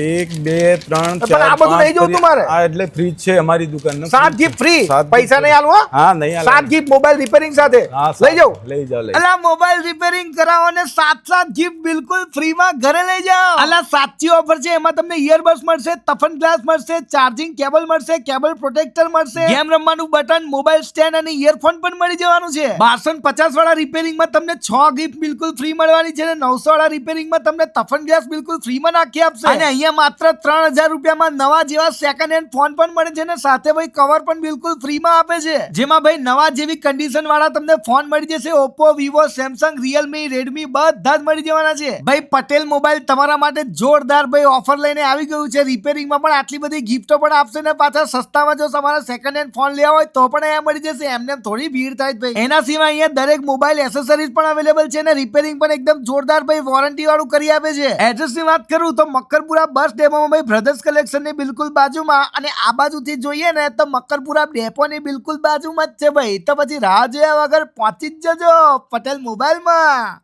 1 2 3 પણ 4 આ બધું લઈ જવું તમારે? આ એટલે ફ્રીજ છે અમારી દુકાન. 7 ગીફ્ટ ફ્રી, સાત પૈસા gift નહીં આલું હો. હા નહીં આલે. 7 ગીફ્ટ મોબાઈલ રિપેરિંગ સાથે હા, લઈ જાઓ. લઈ જાઓ લઈ અલા મોબાઈલ રિપેરિંગ કરાવો ને 7 ગિફ્ટ બિલકુલ ફ્રી માં ઘરે લઈ જાઓ. અલા સાચી ઓફર છે. એમાં તમને ઇયરબડ્સ મળશે, ટફન ગ્લાસ મળશે, ચાર્જિંગ કેબલ મળશે, કેબલ પ્રોટેક્ટર મળશે, ગેમ રમવાનું બટન, મોબાઈલ સ્ટેન્ડ અને ઇયરફોન પણ મળી જવાનું છે. 1250 વાળા રિપેરિંગ માં તમને 6 ગિફ્ટ બિલકુલ ફ્રી મળવાની છે. 900 વાળા રિપેરિંગ માં તમને ટફન ગ્લાસ બિલકુલ ફ્રી માં નાખી આપશે. અને અહીંયા માત્ર 3000 રૂપિયામાં નવા જેવા સેકન્ડ હેન્ડ ફોન પણ મળે છે ને સાથે ભાઈ કવર પણ બિલકુલ ફ્રી માં આપે છે. જેમાં ભાઈ નવા જેવી કન્ડિશન વાળા તમને ફોન મળી જશે. Oppo, Vivo, Samsung, Realme, Redmi બધા જ મળી જવાના છે. ભાઈ પટેલ મોબાઈલ તમારા માટે જોરદાર ભાઈ ઓફર લઈને આવી ગયું છે. રિપેરિંગમાં પણ આટલી બધી ગિફ્ટો પણ આપશે ને પાછા સસ્તામાં જો તમારા સેકન્ડ હેન્ડ ફોન લેવા હોય તો પણ અહીંયા મળી જશે. એમને થોડી ભીડ થાય ભાઈ. એના સિવાય અહીંયા દરેક મોબાઈલ એસેસરીઝ પણ અવેલેબલ છે ને રિપેરિંગ પણ એકદમ જોરદાર ભાઈ વોરંટી વાળું કરી આપે છે. એડ્રેસ ની વાત કરું તો મક્કરપુરા બસ ડેપોમાં ભાઈ બ્રધર્સ કલેક્શન ની બિલકુલ બાજુમાં અને આ બાજુથી જોઈએ ને તો મક્કરપુરા ડેપો ની બિલકુલ બાજુમાં જ છે ભાઈ. તો પછી રાહ જોયા વગર પહોંચી જ જજો પટેલ મોબાઈલમાં.